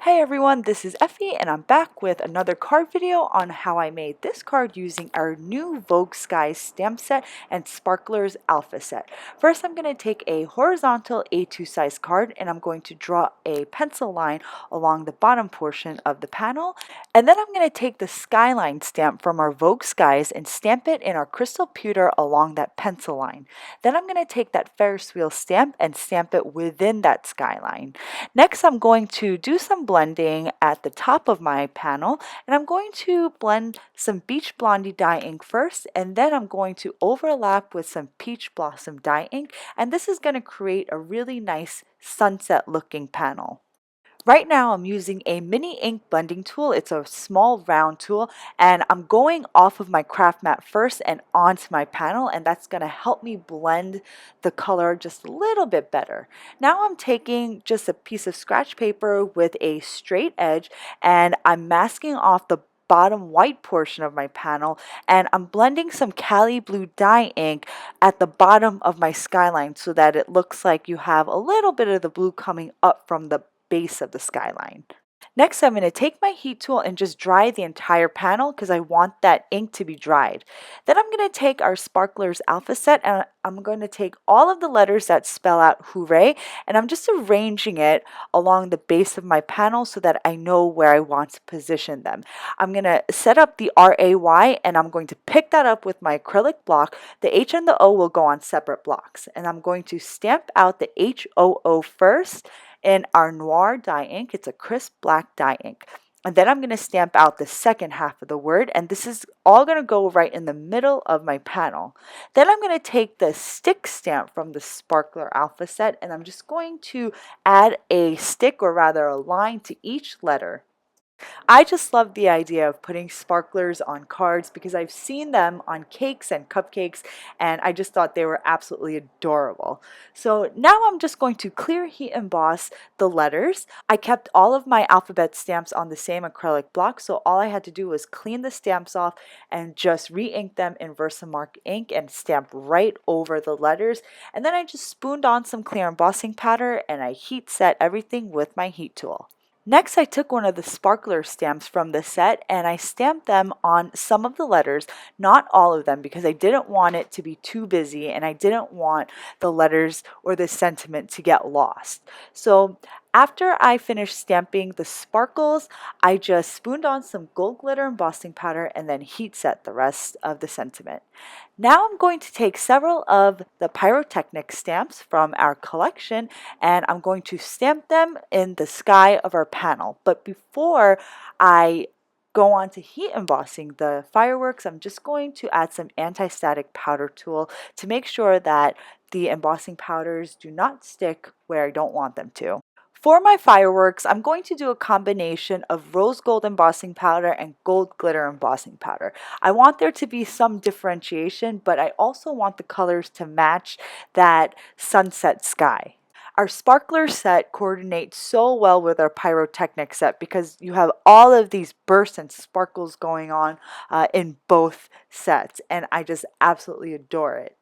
Hey everyone, this is Effie and I'm back with another card video on how I made this card using our new Vogue Skies stamp set and Sparklers alpha set. First I'm going to take a horizontal A2 size card and I'm going to draw a pencil line along the bottom portion of the panel, and then I'm going to take the skyline stamp from our Vogue Skies and stamp it in our crystal pewter along that pencil line. Then I'm going to take that Ferris wheel stamp and stamp it within that skyline. Next, I'm going to do some blending at the top of my panel, and I'm going to blend some Beach Blondie dye ink first, and then I'm going to overlap with some Peach Blossom dye ink, and this is going to create a really nice sunset looking panel. Right now I'm using a mini ink blending tool. It's a small round tool, and I'm going off of my craft mat first and onto my panel, and that's going to help me blend the color just a little bit better. Now I'm taking just a piece of scratch paper with a straight edge and I'm masking off the bottom white portion of my panel, and I'm blending some Cali blue dye ink at the bottom of my skyline so that it looks like you have a little bit of the blue coming up from the base of the skyline. Next, I'm going to take my heat tool and just dry the entire panel because I want that ink to be dried. Then I'm going to take our Sparklers alpha set and I'm going to take all of the letters that spell out Hooray, and I'm just arranging it along the base of my panel so that I know where I want to position them. I'm going to set up the RAY and I'm going to pick that up with my acrylic block. The H and the O will go on separate blocks, and I'm going to stamp out the HOO first in our noir dye ink. It's a crisp black dye ink. And then I'm going to stamp out the second half of the word, and this is all going to go right in the middle of my panel. Then I'm going to take the stick stamp from the Sparkler Alpha set, and I'm just going to add a stick, or rather a line, to each letter. I just love the idea of putting sparklers on cards because I've seen them on cakes and cupcakes, and I just thought they were absolutely adorable. So now I'm just going to clear heat emboss the letters. I kept all of my alphabet stamps on the same acrylic block, so all I had to do was clean the stamps off and just re-ink them in Versamark ink and stamp right over the letters. And then I just spooned on some clear embossing powder and I heat set everything with my heat tool. Next, I took one of the sparkler stamps from the set and I stamped them on some of the letters, not all of them, because I didn't want it to be too busy and I didn't want the letters or the sentiment to get lost. So after I finished stamping the sparkles, I just spooned on some gold glitter embossing powder and then heat set the rest of the sentiment. Now I'm going to take several of the Pyrotechnics stamps from our collection and I'm going to stamp them in the sky of our panel. But before I go on to heat embossing the fireworks, I'm just going to add some anti-static powder tool to make sure that the embossing powders do not stick where I don't want them to. For my fireworks, I'm going to do a combination of rose gold embossing powder and gold glitter embossing powder. I want there to be some differentiation, but I also want the colors to match that sunset sky. Our sparkler set coordinates so well with our pyrotechnic set because you have all of these bursts and sparkles going on in both sets, and I just absolutely adore it.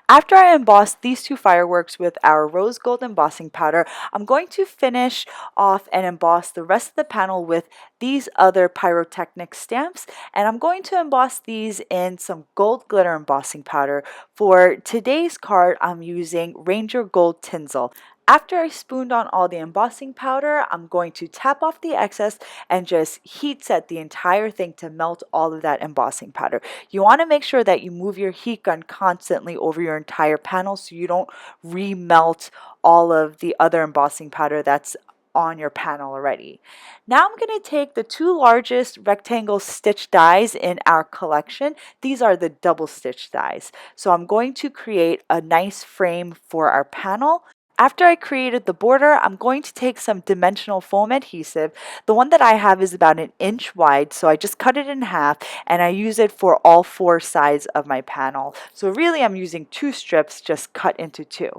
After I emboss these two fireworks with our rose gold embossing powder, I'm going to finish off and emboss the rest of the panel with these other pyrotechnic stamps, and I'm going to emboss these in some gold glitter embossing powder. For today's card, I'm using Ranger Gold Tinsel. After I spooned on all the embossing powder, I'm going to tap off the excess and just heat set the entire thing to melt all of that embossing powder. You want to make sure that you move your heat gun constantly over your entire panel so you don't remelt all of the other embossing powder that's on your panel already. Now I'm going to take the two largest rectangle stitch dies in our collection. These are the double stitch dies. So I'm going to create a nice frame for our panel. After I created the border, I'm going to take some dimensional foam adhesive. The one that I have is about 1 inch wide, so I just cut it in half and I use it for all 4 sides of my panel. So really I'm using 2 strips just cut into 2.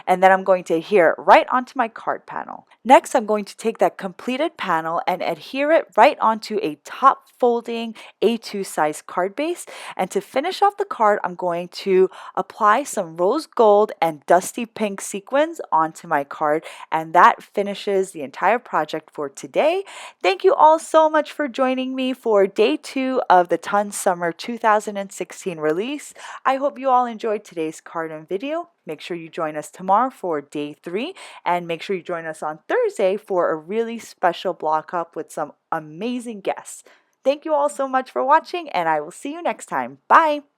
And then I'm going to adhere it right onto my card panel. Next, I'm going to take that completed panel and adhere it right onto a top folding A2 size card base. And to finish off the card, I'm going to apply some rose gold and dusty pink sequins onto my card, and that finishes the entire project for today. Thank you all so much for joining me for day 2 of the Ton Summer 2016 release. I hope you all enjoyed today's card and video. Make sure you join us tomorrow for day 3, and make sure you join us on Thursday for a really special block up with some amazing guests. Thank you all so much for watching, and I will see you next time. Bye!